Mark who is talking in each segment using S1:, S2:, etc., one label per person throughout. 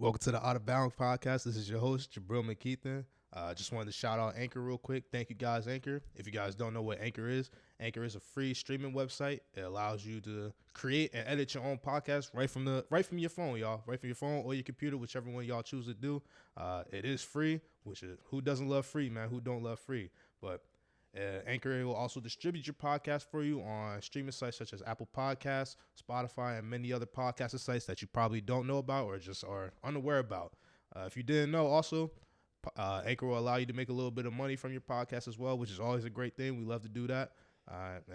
S1: Welcome to the Out of Bounds podcast. This is your host, Jabril McKeithen. Just wanted to shout out Anchor real quick. Thank you guys, Anchor. If you guys don't know what Anchor is a free streaming website. It allows you to create and edit your own podcast right from your phone, y'all. Right from your phone or your computer, whichever one y'all choose to do. It is free, which is who doesn't love free, man? Who don't love free? But Anchor will also distribute your podcast for you on streaming sites such as Apple Podcasts, Spotify, and many other podcasting sites that you probably don't know about or just are unaware about. If you didn't know, also, Anchor will allow you to make a little bit of money from your podcast as well, which is always a great thing. We love to do that.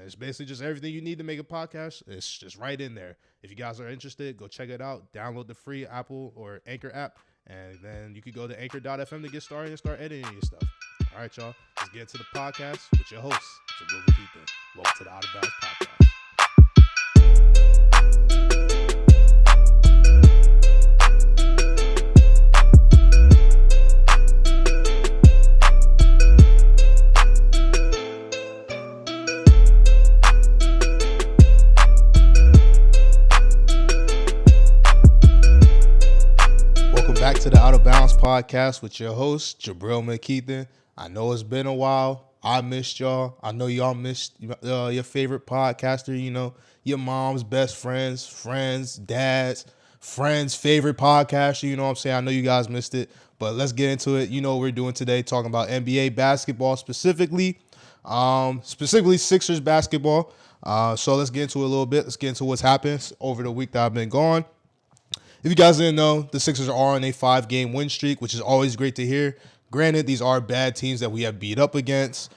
S1: It's basically just everything you need to make a podcast. It's just right in there. If you guys are interested, go check it out. Download the free Apple or Anchor app, and then you can go to anchor.fm to get started and start editing your stuff. All right, y'all. Let's get into the podcast with your host, Jabril McKeithen. Welcome to the Out of Bounds podcast. Welcome back to the Out of Bounds podcast with your host, Jabril McKeithen. I know it's been a while. I missed y'all. I know y'all missed your favorite podcaster, your mom's best friends, dads, friends' favorite podcaster. You know what I'm saying? I know you guys missed it, but let's get into it. You know what we're doing today, talking about NBA basketball specifically Sixers basketball. So let's get into it a little bit. Let's get into what's happened over the week that I've been gone. If you guys didn't know, the Sixers are on a 5-game win streak, which is always great to hear. Granted, these are bad teams that we have beat up against.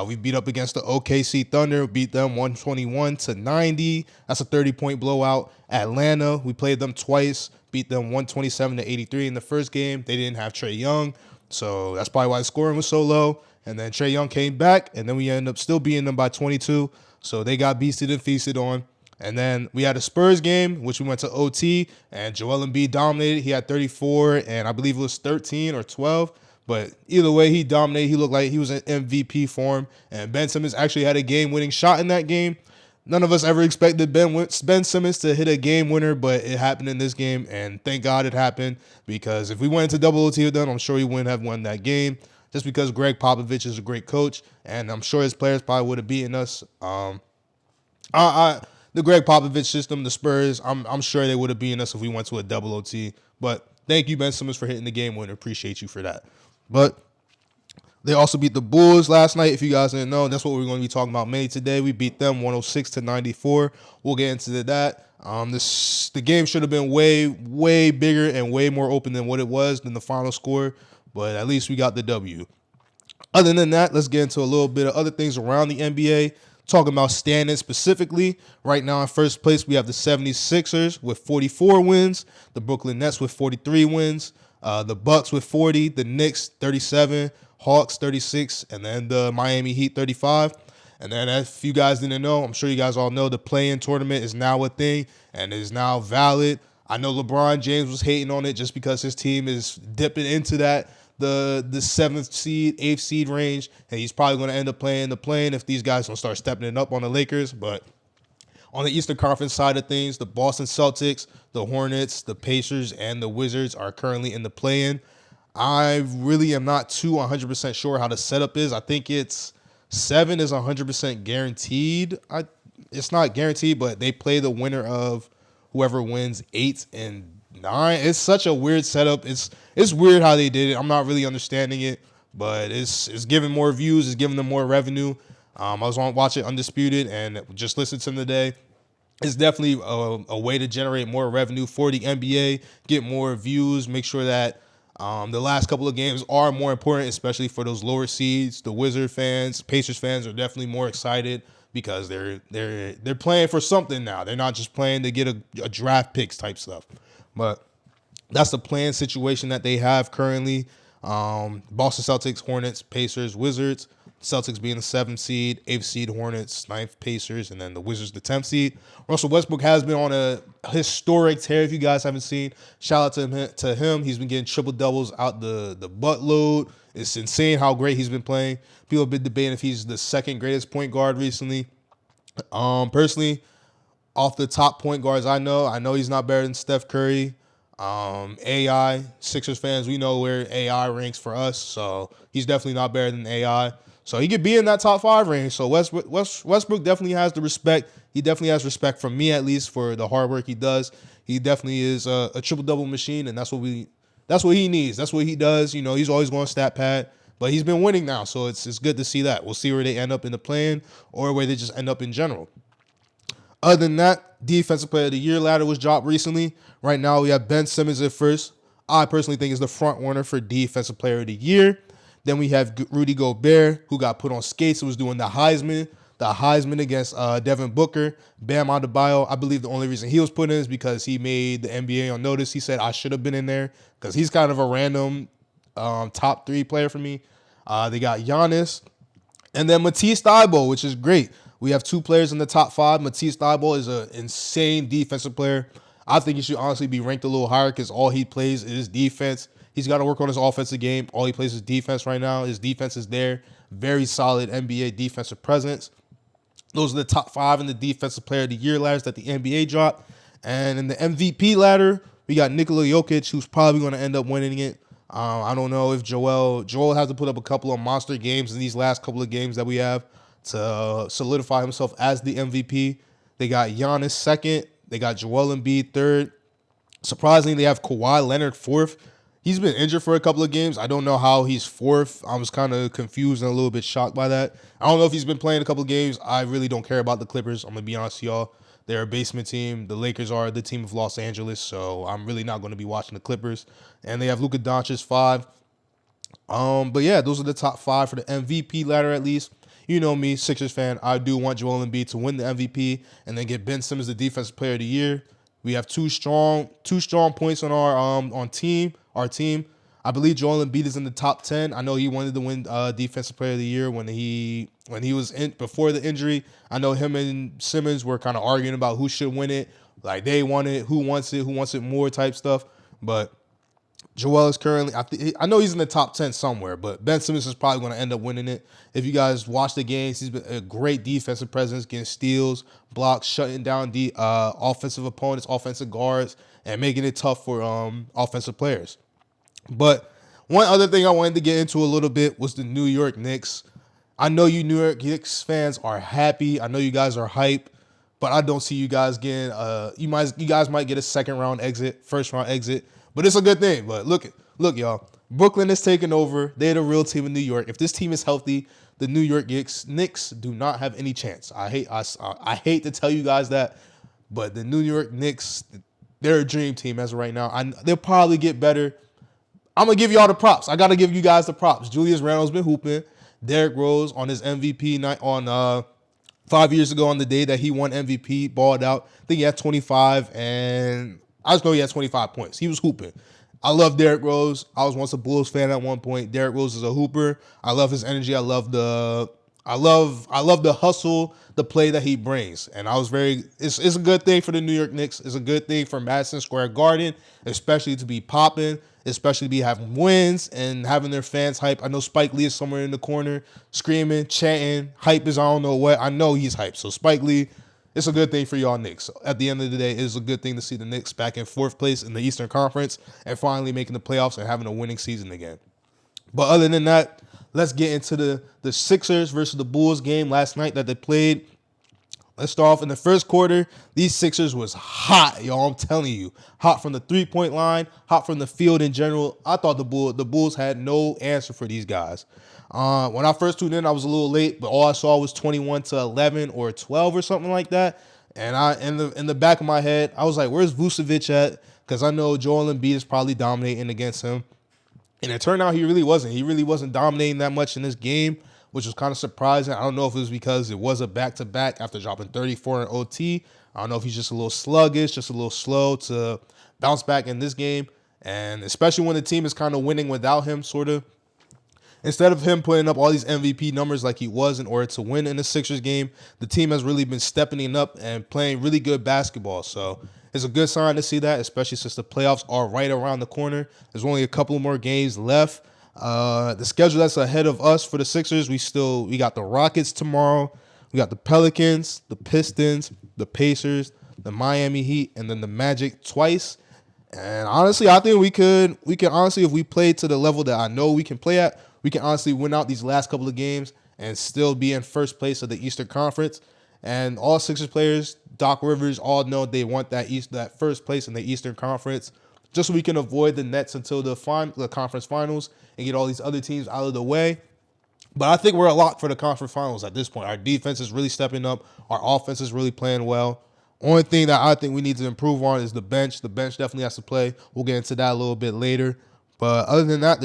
S1: We beat up against the OKC Thunder, beat them 121-90. That's a 30-point blowout. Atlanta, we played them twice, beat them 127-83 in the first game. They didn't have Trae Young, so that's probably why the scoring was so low. And then Trae Young came back, and then we ended up still beating them by 22. So they got beasted and feasted on. And then we had a Spurs game, which we went to OT, and Joel Embiid dominated. He had 34, and I believe it was 13 or 12. But either way, he dominated. He looked like he was in MVP form. And Ben Simmons actually had a game-winning shot in that game. None of us ever expected Ben Simmons to hit a game winner, but it happened in this game. And thank God it happened, because if we went into double OT with them, I'm sure he wouldn't have won that game. Just because Greg Popovich is a great coach, and I'm sure his players probably would have beaten us. The Greg Popovich system, the Spurs, I'm sure they would have beaten us if we went to a double OT. But thank you, Ben Simmons, for hitting the game winner. Appreciate you for that. But they also beat the Bulls last night. If you guys didn't know, that's what we're going to be talking about mainly today. We beat them 106-94. We'll get into that. The game should have been way, way bigger and way more open than what it was than the final score. But at least we got the W. Other than that, let's get into a little bit of other things around the NBA. Talking about standings specifically, right now in first place, we have the 76ers with 44 wins, the Brooklyn Nets with 43 wins, the Bucks with 40, the Knicks 37, Hawks 36, and then the Miami Heat 35. And then if you guys didn't know, I'm sure you guys all know the play-in tournament is now a thing and is now valid. I know LeBron James was hating on it just because his team is dipping into that. The 7th seed, 8th seed range, and he's probably going to end up playing the play-in if these guys don't start stepping it up on the Lakers. But on the Eastern Conference side of things, the Boston Celtics, the Hornets, the Pacers, and the Wizards are currently in the play-in. I really am not too 100% sure how the setup is. I think it's 7 is 100% guaranteed. It's not guaranteed, but they play the winner of whoever wins 8 and 9. It's such a weird setup. It's weird how they did it. I'm not really understanding it, but it's giving more views. It's giving them more revenue. I was on watching Undisputed and just listened to them today. It's definitely a way to generate more revenue for the NBA, get more views, make sure that the last couple of games are more important, especially for those lower seeds. The Wizard fans, Pacers fans are definitely more excited because they're playing for something now. They're not just playing to get a draft picks type stuff. But that's the planned situation that they have currently. Boston Celtics, Hornets, Pacers, Wizards. Celtics being the 7th seed, 8th seed Hornets, 9th Pacers, and then the Wizards the 10th seed. Russell Westbrook has been on a historic tear. If you guys haven't seen, shout out to him. He's been getting triple doubles out the buttload. It's insane how great he's been playing. People have been debating if he's the second greatest point guard recently. Personally, off the top point guards I know he's not better than Steph Curry. AI, Sixers fans, we know where AI ranks for us, so he's definitely not better than AI. So he could be in that top 5 range. So Westbrook definitely has the respect. He definitely has respect from me, at least, for the hard work he does. He definitely is a triple-double machine, and that's what he needs. That's what he does. You know, he's always going stat pad, but he's been winning now, so it's good to see that. We'll see where they end up in the play-in or where they just end up in general. Other than that, Defensive Player of the Year ladder was dropped recently. Right now, we have Ben Simmons at first. I personally think is the front runner for Defensive Player of the Year. Then we have Rudy Gobert, who got put on skates and was doing the Heisman against Devin Booker. Bam Adebayo, I believe the only reason he was put in is because he made the NBA on notice. He said, I should have been in there because he's kind of a random top 3 player for me. They got Giannis. And then Matisse Thybulle, which is great. We have 2 players in the top 5. Matisse Thybulle is an insane defensive player. I think he should honestly be ranked a little higher because all he plays is defense. He's got to work on his offensive game. All he plays is defense right now. His defense is there. Very solid NBA defensive presence. Those are the top 5 in the Defensive Player of the Year ladders that the NBA dropped. And in the MVP ladder, we got Nikola Jokic, who's probably going to end up winning it. I don't know if Joel has to put up a couple of monster games in these last couple of games that we have to solidify himself as the MVP. They got Giannis second. They got Joel Embiid third. Surprisingly, they have Kawhi Leonard fourth. He's been injured for a couple of games. I don't know how he's fourth. I was kind of confused and a little bit shocked by that. I don't know if he's been playing a couple of games. I really don't care about the Clippers. I'm going to be honest with y'all. They're a basement team. The Lakers are the team of Los Angeles, so I'm really not going to be watching the Clippers. And they have Luka Doncic 5. But yeah, those are the top 5 for the MVP ladder at least. You know me, Sixers fan. I do want Joel Embiid to win the MVP and then get Ben Simmons the Defensive Player of the Year. We have two strong points on our team. I believe Joel Embiid is in the top 10. I know he wanted to win Defensive Player of the Year when he was in before the injury. I know him and Simmons were kind of arguing about who should win it. Like they want it, who wants it more type stuff. But Joel is currently, I know he's in the top 10 somewhere, but Ben Simmons is probably going to end up winning it. If you guys watch the games, he's been a great defensive presence, getting steals, blocks, shutting down the offensive opponents, offensive guards, and making it tough for offensive players. But one other thing I wanted to get into a little bit was the New York Knicks. I know you New York Knicks fans are happy. I know you guys are hype, but I don't see you guys getting you guys might get a second round exit, first round exit. But it's a good thing. But look, y'all. Brooklyn is taking over. They're the real team in New York. If this team is healthy, the New York Knicks do not have any chance. I hate to tell you guys that, but the New York Knicks, they're a dream team as of right now. They'll probably get better. I'm going to give y'all the props. I got to give you guys the props. Julius Randle's been hooping. Derrick Rose on his MVP night on 5 years ago on the day that he won MVP, balled out. I think he had 25 and I just know he had 25 points. He was hooping. I love Derrick Rose. I was once a Bulls fan at one point. Derrick Rose is a hooper. I love his energy. I love the hustle, the play that he brings. And it's a good thing for the New York Knicks. It's a good thing for Madison Square Garden, especially to be popping, especially to be having wins and having their fans hype. I know Spike Lee is somewhere in the corner screaming, chanting, hype is I don't know what. I know he's hyped. So Spike Lee, it's a good thing for y'all Knicks. So at the end of the day, it's a good thing to see the Knicks back in 4th place in the Eastern Conference and finally making the playoffs and having a winning season again. But other than that, let's get into the Sixers versus the Bulls game last night that they played. Let's start off in the first quarter. These Sixers was hot, y'all. I'm telling you. Hot from the 3-point line, hot from the field in general. I thought the Bulls had no answer for these guys. When I first tuned in, I was a little late, but all I saw was 21-11 or 12 or something like that. And in the back of my head, I was like, where's Vucecic at? Because I know Joel Embiid is probably dominating against him. And it turned out he really wasn't. He really wasn't dominating that much in this game, which was kind of surprising. I don't know if it was because it was a back-to-back after dropping 34 in OT. I don't know if he's just a little sluggish, just a little slow to bounce back in this game. And especially when the team is kind of winning without him, sort of. Instead of him putting up all these MVP numbers like he was in order to win in the Sixers game, the team has really been stepping up and playing really good basketball. So it's a good sign to see that, especially since the playoffs are right around the corner. There's only a couple more games left. The schedule that's ahead of us for the Sixers, we got the Rockets tomorrow. We got the Pelicans, the Pistons, the Pacers, the Miami Heat, and then the Magic twice. And honestly, I think we can honestly, if we play to the level that I know we can play at, we can honestly win out these last couple of games and still be in first place of the Eastern Conference. And all Sixers players, Doc Rivers, all know they want that first place in the Eastern Conference, just so we can avoid the Nets until the conference finals and get all these other teams out of the way. But I think we're a lock for the conference finals at this point. Our defense is really stepping up. Our offense is really playing well. Only thing that I think we need to improve on is the bench. The bench definitely has to play. We'll get into that a little bit later. But other than that,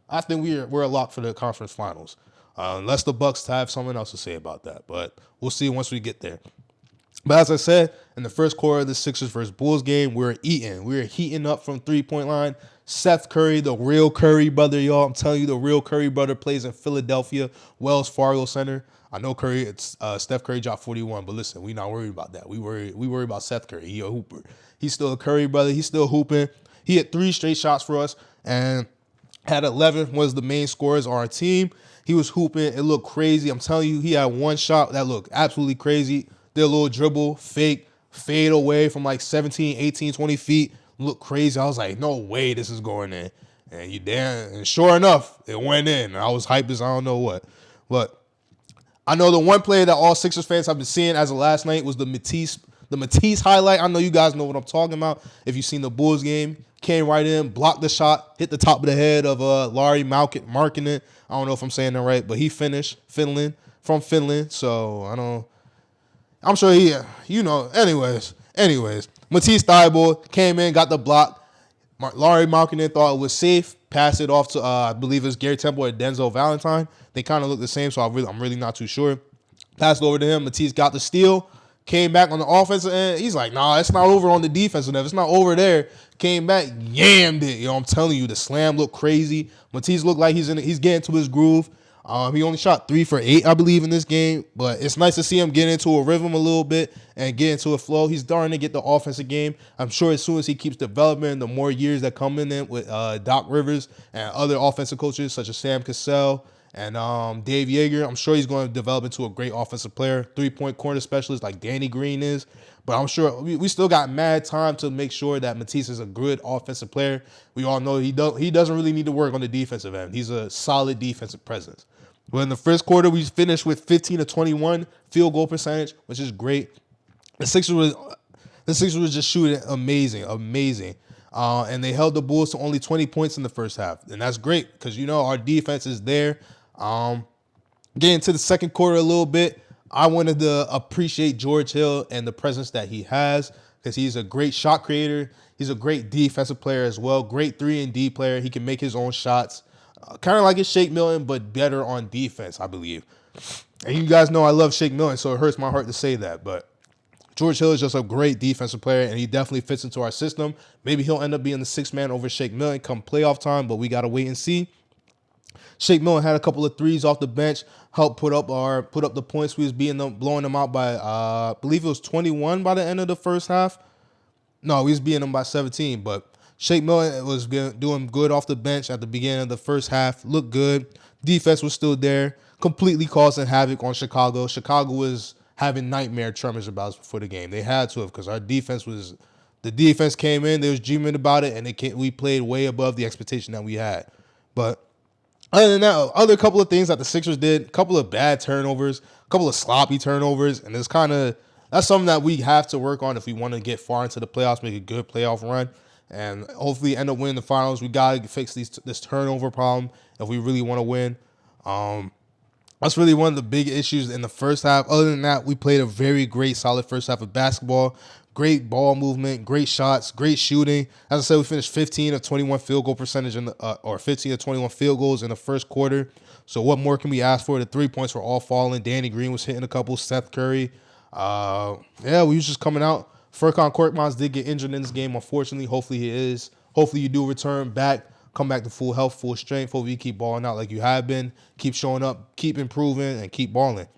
S1: I think we're a lock for the conference finals. Unless the Bucks have something else to say about that. But we'll see once we get there. But as I said, in the first quarter of the Sixers versus Bulls game, we were heating up from three-point line. Seth Curry, the real Curry brother, y'all. I'm telling you, the real Curry brother plays in Philadelphia, Wells Fargo Center. I know Steph Curry dropped 41, but listen, we not worried about that. We worry about Seth Curry. He a hooper. He's still a Curry brother. He's still hooping. He hit 3 straight shots for us and had 11, was the main scorers on our team. He was hooping. It looked crazy. I'm telling you, he had one shot that looked absolutely crazy. Did a little dribble, fake, fade away from like 17, 18, 20 feet. Looked crazy. I was like, no way this is going in. And sure enough, it went in. I was hyped as I don't know what. But I know the one play that all Sixers fans have been seeing as of last night was the Matisse highlight. I know you guys know what I'm talking about. If you've seen the Bulls game, came right in, blocked the shot, hit the top of the head of Larry Markkinen. I don't know if I'm saying that right, but he finished from Finland. So I'm sure anyways. Matisse Thybulle came in, got the block. Larry Markkinen thought it was safe, passed it off to, I believe it was Gary Temple or Denzel Valentine. They kind of look the same, so I'm really not too sure. Passed it over to him. Matisse got the steal, came back on the offensive end. He's like, nah, it's not over on the defensive end. It's not over there. Came back, yammed it. I'm telling you, the slam looked crazy. Matisse looked like he's getting to his groove. He only shot 3 for 8, I believe, in this game, but it's nice to see him get into a rhythm a little bit and get into a flow. He's starting to get the offensive game. I'm sure as soon as he keeps developing, the more years that come in with Doc Rivers and other offensive coaches such as Sam Cassell and Dave Yeager, I'm sure he's going to develop into a great offensive player, 3-point corner specialist like Danny Green is. But I'm sure we still got mad time to make sure that Matisse is a good offensive player. We all know he doesn't really need to work on the defensive end. He's a solid defensive presence. But in the first quarter, we finished with 15 to 21 field goal percentage, which is great. The Sixers was just shooting amazing. And they held the Bulls to only 20 points in the first half. And that's great because, our defense is there. Getting to the second quarter a little bit, I wanted to appreciate George Hill and the presence that he has because he's a great shot creator. He's a great defensive player as well. Great 3-and-D player. He can make his own shots. Kind of like a Shake Milton, but better on defense, I believe. And you guys know I love Shake Milton, so it hurts my heart to say that. But George Hill is just a great defensive player, and he definitely fits into our system. Maybe he'll end up being the 6th man over Shake Milton come playoff time, but we got to wait and see. Shake Milton had a couple of threes off the bench, helped put up the points. We was blowing them out by, I believe it was 21 by the end of the first half. No, we was beating them by 17, but Shake Milton was doing good off the bench at the beginning of the first half. Looked good. Defense was still there. Completely causing havoc on Chicago. Chicago was having nightmare tremors about us before the game. They had to have because the defense came in. They was dreaming about it, and we played way above the expectation that we had. But other than that, other couple of things that the Sixers did, a couple of bad turnovers, a couple of sloppy turnovers, and that's something that we have to work on if we want to get far into the playoffs, make a good playoff run. And hopefully end up winning the finals. We got to fix this turnover problem if we really want to win. That's really one of the big issues in the first half. Other than that, we played a very great, solid first half of basketball. Great ball movement, great shots, great shooting. As I said, we finished 15 of 21 field goal percentage 15 of 21 field goals in the first quarter. So what more can we ask for? The 3 points were all falling. Danny Green was hitting a couple. Seth Curry. We was just coming out. Furkan Korkmaz did get injured in this game, unfortunately. Hopefully he is. Hopefully you do return back, come back to full health, full strength. Hopefully you keep balling out like you have been. Keep showing up, keep improving, and keep balling.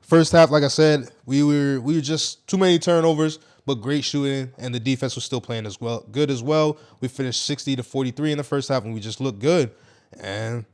S1: First half, like I said, we were just too many turnovers, but great shooting, and the defense was still playing good as well. We finished 60 to 43 in the first half, and we just looked good. And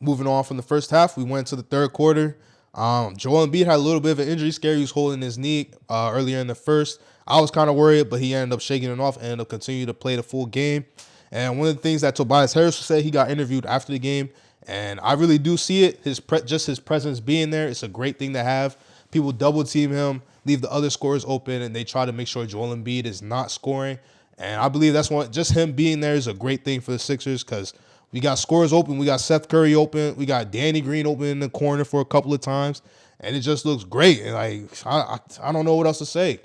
S1: moving on from the first half, we went to the third quarter. Joel Embiid had a little bit of an injury scare. He was holding his knee earlier in the first. I was kind of worried, but he ended up shaking it off and ended up continuing to play the full game. And one of the things that Tobias Harris said, he got interviewed after the game, and I really do see it. Just his presence being there, it's a great thing to have. People double team him, leave the other scorers open, and they try to make sure Joel Embiid is not scoring. And I believe that's what just him being there is a great thing for the Sixers because we got scorers open, we got Seth Curry open, we got Danny Green open in the corner for a couple of times, and it just looks great. And I don't know what else to say.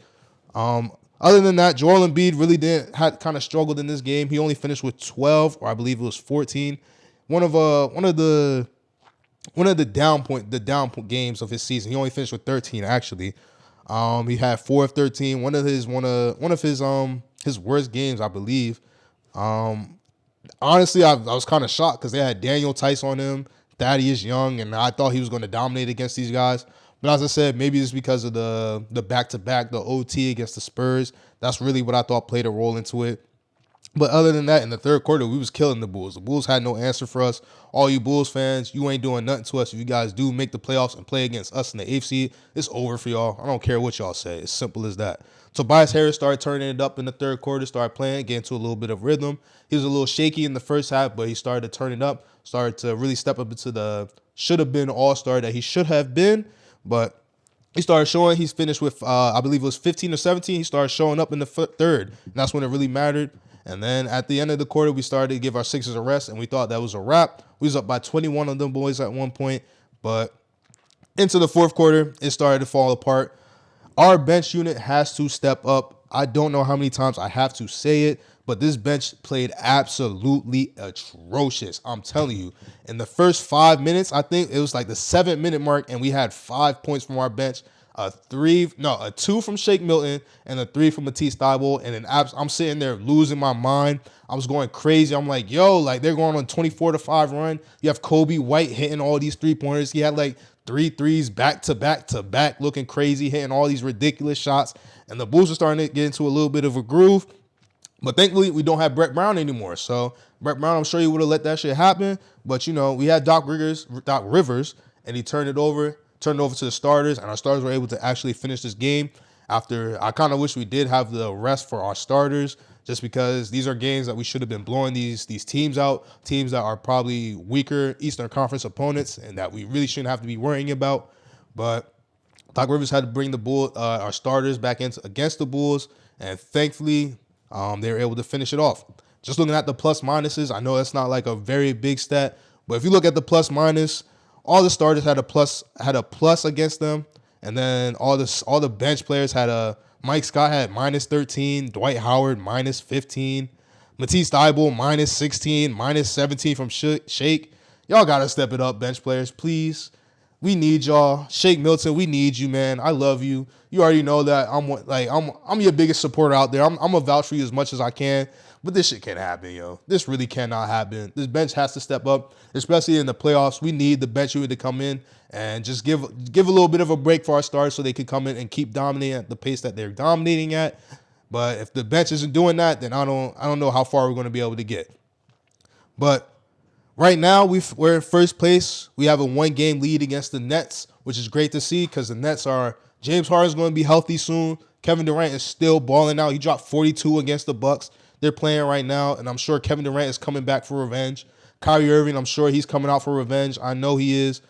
S1: Other than that, Joel Embiid really had kind of struggled in this game. He only finished with 12, or I believe it was 14. One of the down games of his season. He only finished with 13 actually. He had 4 of 13. One of his worst games, I believe. Honestly, I was kind of shocked because they had Daniel Tice on him, Thaddeus Young, and I thought he was going to dominate against these guys. But as I said, maybe it's because of the back-to-back, the OT against the Spurs. That's really what I thought played a role into it. But other than that, in the third quarter, we was killing the Bulls. The Bulls had no answer for us. All you Bulls fans, you ain't doing nothing to us. If you guys do make the playoffs and play against us in the AFC, it's over for y'all. I don't care what y'all say. It's simple as that. Tobias Harris started turning it up in the third quarter, started playing, getting to a little bit of rhythm. He was a little shaky in the first half, but he started to turn it up, started to really step up into the should-have-been all-star that he should have been. But he started showing. He's finished with, I believe it was 15 or 17. He started showing up in the third, and that's when it really mattered. And then at the end of the quarter, we started to give our Sixers a rest, and we thought that was a wrap. We was up by 21 of them boys at one point, but into the fourth quarter, it started to fall apart. Our bench unit has to step up. I don't know how many times I have to say it, but this bench played absolutely atrocious. I'm telling you, in the first 5 minutes, I think it was like the 7-minute mark, and we had 5 points from our bench. A 2 from Shake Milton and a 3 from Matisse Thybulle. And I'm sitting there losing my mind. I was going crazy. I'm like, yo, like they're going on 24-5 run. You have Kobe White hitting all these 3-pointers. He had like 3 threes back to back to back, looking crazy, hitting all these ridiculous shots. And the Bulls are starting to get into a little bit of a groove. But thankfully, we don't have Brett Brown anymore. So Brett Brown, I'm sure he would have let that shit happen. But, we had Doc Rivers, and he turned it over to the starters, and our starters were able to actually finish this game. After I kind of wish we did have the rest for our starters, just because these are games that we should have been blowing these teams out, teams that are probably weaker Eastern Conference opponents, and that we really shouldn't have to be worrying about. But Doc Rivers had to bring our starters back against the Bulls, and thankfully they were able to finish it off. Just looking at the plus minuses, I know that's not like a very big stat, but if you look at the plus minus, all the starters had a plus against them, and then all the bench players had Mike Scott had minus 13, Dwight Howard minus 15, Matisse Thybulle minus 16, minus 17 from Shake. Y'all gotta step it up, bench players, please. We need y'all. Shake Milton, we need you, man. I love you. You already know that I'm your biggest supporter out there. I'm gonna vouch for you as much as I can. But this shit can't happen, yo. This really cannot happen. This bench has to step up, especially in the playoffs. We need the bench unit to come in and just give a little bit of a break for our stars so they can come in and keep dominating at the pace that they're dominating at. But if the bench isn't doing that, then I don't know how far we're going to be able to get. But right now, we're in first place. We have a 1-game lead against the Nets, which is great to see because the Nets James Harden's going to be healthy soon. Kevin Durant is still balling out. He dropped 42 against the Bucks. They're playing right now, and I'm sure Kevin Durant is coming back for revenge. Kyrie Irving, I'm sure he's coming out for revenge. I know he is.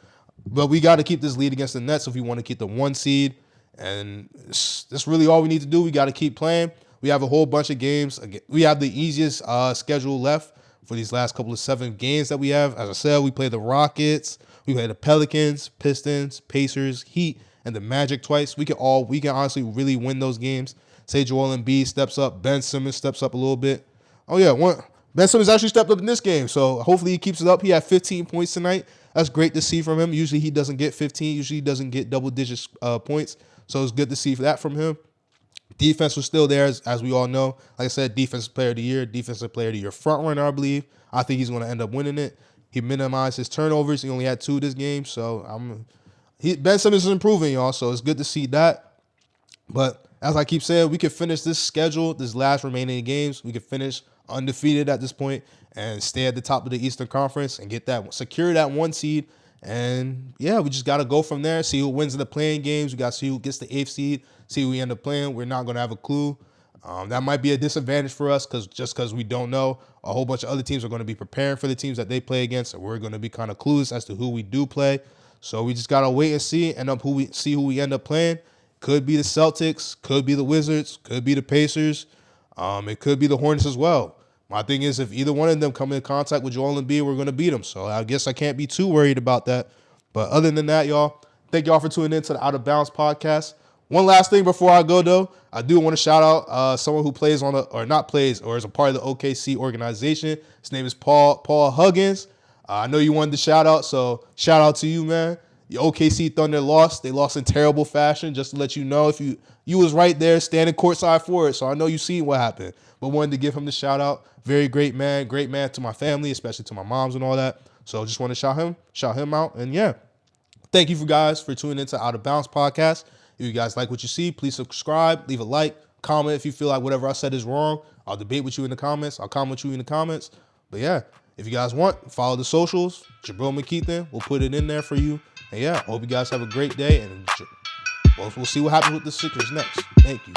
S1: But we got to keep this lead against the Nets if we want to keep the 1 seed. And that's really all we need to do. We got to keep playing. We have a whole bunch of games. We have the easiest schedule left for these last couple of 7 games that we have. As I said, we play the Rockets. We play the Pelicans, Pistons, Pacers, Heat, and the Magic twice. We can honestly really win those games. Say Joel Embiid steps up. Ben Simmons steps up a little bit. Oh, yeah. Ben Simmons actually stepped up in this game, so hopefully he keeps it up. He had 15 points tonight. That's great to see from him. Usually he doesn't get 15. Usually he doesn't get double-digit points, so it's good to see that from him. Defense was still there, as we all know. Like I said, Defensive Player of the Year front runner, I believe. I think he's going to end up winning it. He minimized his turnovers. He only had 2 this game, so Ben Simmons is improving, y'all, so it's good to see that. But as I keep saying, we could finish this schedule, this last remaining games. We could finish undefeated at this point and stay at the top of the Eastern Conference and secure that 1 seed And yeah, we just got to go from there, see who wins in the playing games. We got to see who gets the 8th seed, see who we end up playing. We're not going to have a clue. That might be a disadvantage for us because we don't know. A whole bunch of other teams are going to be preparing for the teams that they play against, and we're going to be kind of clueless as to who we do play. So we just got to wait and see, who we end up playing. Could be the Celtics, could be the Wizards, could be the Pacers. It could be the Hornets as well. My thing is, if either one of them come in contact with Joel Embiid, we're going to beat them. So I guess I can't be too worried about that. But other than that, y'all, thank y'all for tuning in to the Out of Bounds podcast. One last thing before I go, though. I do want to shout out someone who plays or is a part of the OKC organization. His name is Paul Huggins. I know you wanted the shout out, so shout out to you, man. The OKC Thunder lost. They lost in terrible fashion. Just to let you know, if you was right there standing courtside for it, so I know you seen what happened. But wanted to give him the shout out. Very great man to my family, especially to my moms and all that. So just want to shout him out. And yeah, thank you guys for tuning into Out of Bounds podcast. If you guys like what you see, please subscribe, leave a like, comment if you feel like whatever I said is wrong. I'll debate with you in the comments. I'll comment with you in the comments. But yeah, if you guys want, follow the socials. Jabril McKeithen, we'll put it in there for you. And yeah, hope you guys have a great day. And we'll see what happens with the Sixers next. Thank you.